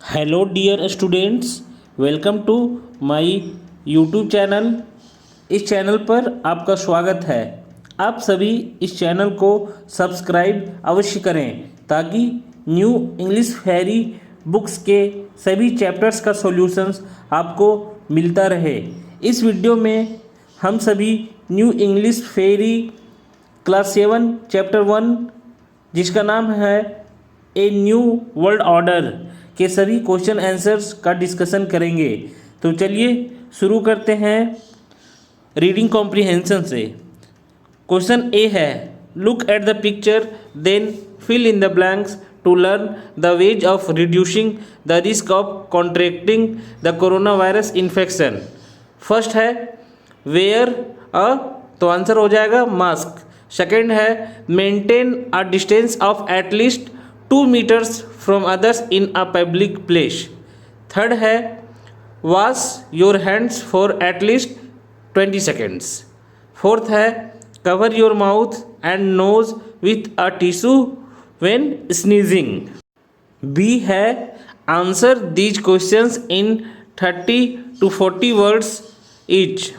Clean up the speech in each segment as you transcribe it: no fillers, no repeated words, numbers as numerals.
Hello dear students, welcome to my YouTube channel. इस channel पर आपका स्वागत है। आप सभी इस चैनल को सब्सक्राइब अवश्य करें ताकि न्यू इंग्लिश फेरी बुक्स के सभी चैप्टर्स का सॉल्यूशंस आपको मिलता रहे। इस वीडियो में हम सभी न्यू इंग्लिश फेरी क्लास 7 चैप्टर 1 जिसका नाम है ए न्यू वर्ल्ड ऑर्डर के सभी क्वेश्चन आंसर्स का डिस्कशन करेंगे। तो चलिए शुरू करते हैं रीडिंग कॉम्प्रिहेंशन से। क्वेश्चन ए है, look at the picture then fill in the blanks to learn the ways of reducing the risk of contracting the corona virus infection. First है वेयर अ, तो आंसर हो जाएगा mask. Second है maintain a distance of at least 2 meters from others in a public place. Third है wash your hands for at least 20 seconds. Fourth है cover your mouth and nose with a tissue when sneezing. B है answer these questions in 30 to 40 words each.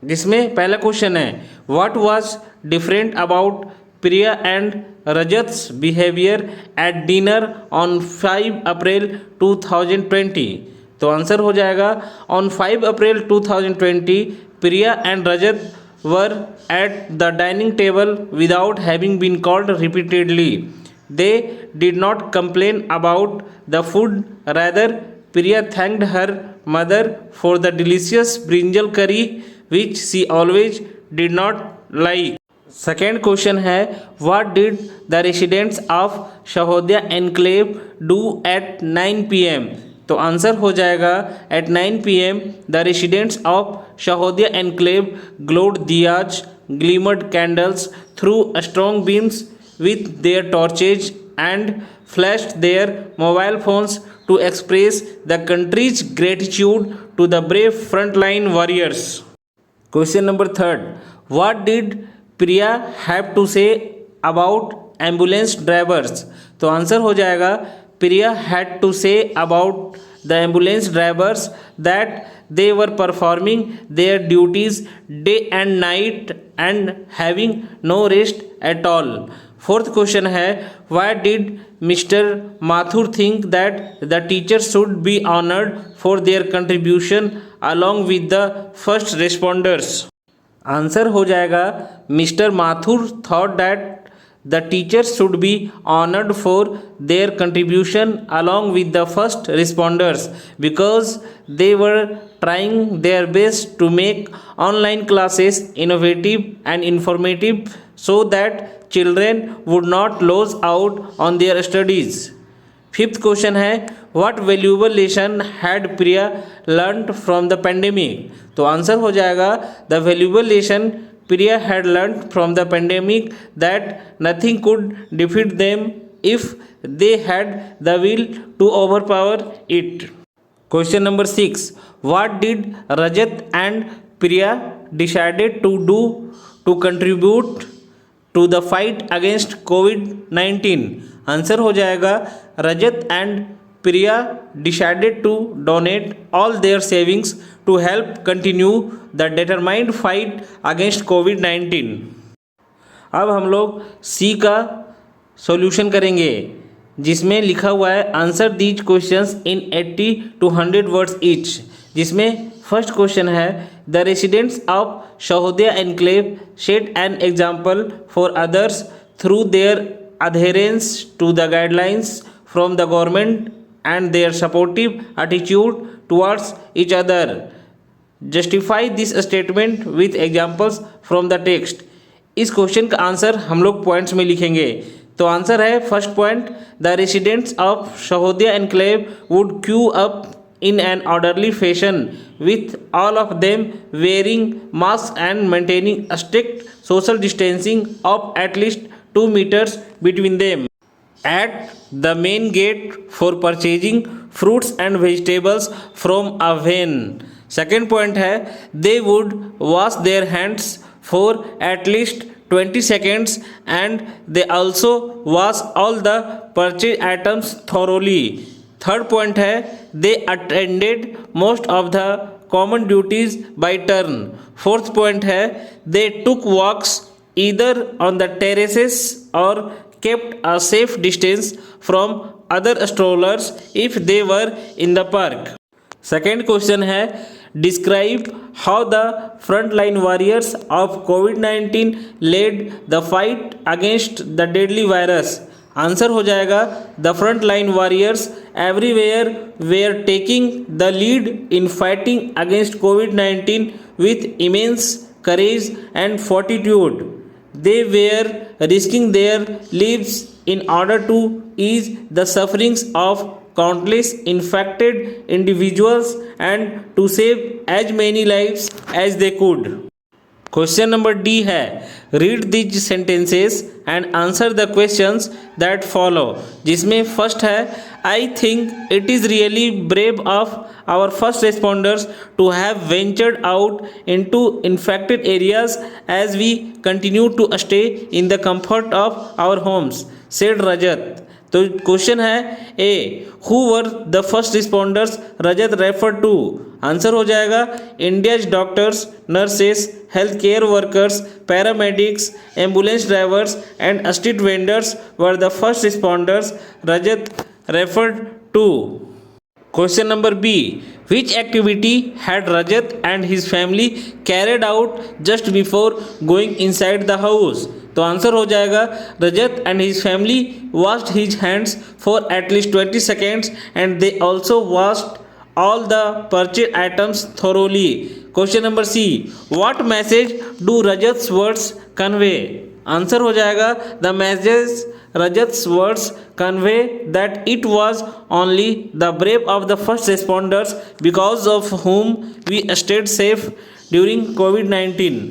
जिसमें पहला question है what was different about Priya and Rajat's behaviour at dinner on 5 April 2020। तो answer हो जाएगा on 5 April 2020 Priya and Rajat were at the dining table without having been called repeatedly. They did not complain about the food, rather Priya thanked her mother for the delicious brinjal curry which she always did not like. Second question है what did the residents of Shahodiya enclave do at 9 PM। तो answer हो जाएगा at 9 PM the residents of Shahodiya enclave glowed diyas, glimmered candles through strong beams with their torches and flashed their mobile phones to express the country's gratitude to the brave frontline warriors. Question number third, what did Priya have to say about ambulance drivers. तो answer हो जाएगा Priya had to say about the ambulance drivers that they were performing their duties day and night and having no rest at all. Fourth question है why did mister Mathur think that the teacher should be honoured for their contribution along with the first responders. Answer हो जाएगा mister Mathur thought that the teachers should be honoured for their contribution along with the first responders because they were trying their best to make online classes innovative and informative so that children would not lose out on their studies. Fifth question है what valuable lesson had Priya learned from the pandemic। तो answer हो जाएगा the valuable lesson Priya had learned from the pandemic that nothing could defeat them if they had the will to overpower it. Question number 6, what did Rajat and Priya decided to do to contribute to the fight against कोविड-19। Answer हो जाएगा Rajat and Priya decided to donate all their savings to help continue the determined fight against कोविड-19। अब हम लोग सी का solution करेंगे जिसमें लिखा हुआ है answer these questions in 80 to 100 words each. जिसमें फर्स्ट क्वेश्चन है the residents of Shahodiya enclave set an example for others through their adherence to the guidelines from the government and their supportive attitude towards each other. Justify this statement with examples from the text. इस question का answer हम लोग points में लिखेंगे। तो answer है first point the residents of Shahodiya enclave would Q up in an orderly fashion with all of them wearing masks and maintaining a strict social distancing of at least 2 meters between them at the main gate for purchasing fruits and vegetables from a van. Second point है they would wash their hands for at least 20 seconds and they also wash all the purchased items thoroughly. Third point है they attended most of the common duties by turn. Fourth point है they took walks either on the terraces और kept a safe distance from other strollers if they were in the park. Second question है describe how the front line warriors of कोविड-19 led the fight against the deadly virus. Answer हो जाएगा the front line warriors everywhere were taking the lead in fighting against covid with immense courage and fortitude. They were risking their lives in order to ease the sufferings of countless infected individuals and to save as many lives as they could. Question number D है read these sentences and answer the questions that follow, जिसमें first है I think it is really brave of our first responders to have ventured out into infected areas as we continue to stay in the comfort of our homes said Rajat. तो question है A who were the first responders Rajat refer to. Answer हो जाएगा India's doctors, nurses, health care workers, paramedics, ambulance drivers and street vendors were the first responders Rajat referred to. Question number B which activity had Rajat and his family carried out just before going inside the house. तो answer हो जाएगा Rajat and his family washed his hands for at least 20 seconds and they also washed all the purchased items thoroughly. Question number C what message do Rajat's words convey? Answer हो जाएगा the message Rajat's words convey that it was only the brave of the first responders because of whom we stayed safe during COVID-19.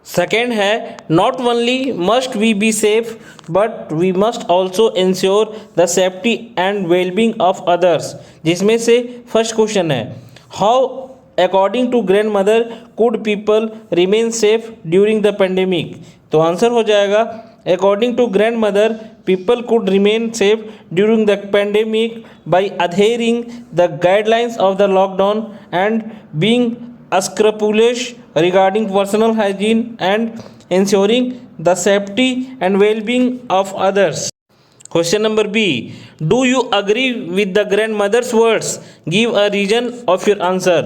Second है not only must we be safe but we must also ensure the safety and wellbeing of others, जिसमें से first question है how according to grandmother could people remain safe during the pandemic. तो answer हो जाएगा according to grandmother people could remain safe during the pandemic by adhering the guidelines of the lockdown and being scrupulous regarding personal hygiene and ensuring the safety and well-being of others. Question number B. Do you agree with the grandmother's words? Give a reason of your answer.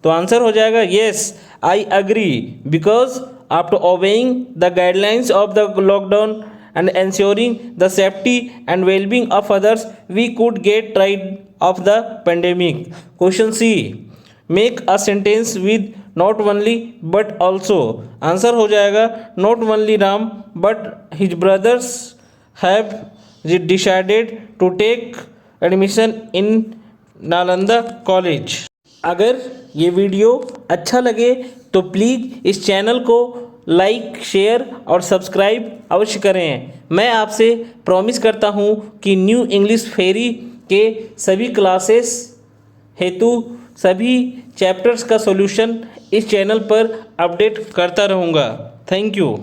तो answer हो जाएगा yes, I agree because after obeying the guidelines of the lockdown and ensuring the safety and well-being of others, we could get rid of the pandemic. Question C. Make a sentence with not only but also. Answer हो जाएगा not only Ram but his brothers have decided to take admission in Nalanda college. अगर ये video अच्छा लगे तो please इस channel को like share और सब्सक्राइब अवश्य करें। मैं आपसे प्रॉमिस करता हूँ कि न्यू इंग्लिश फेरी के सभी क्लासेस हेतु सभी चैप्टर्स का सॉल्यूशन इस चैनल पर अपडेट करता रहूँगा। Thank you.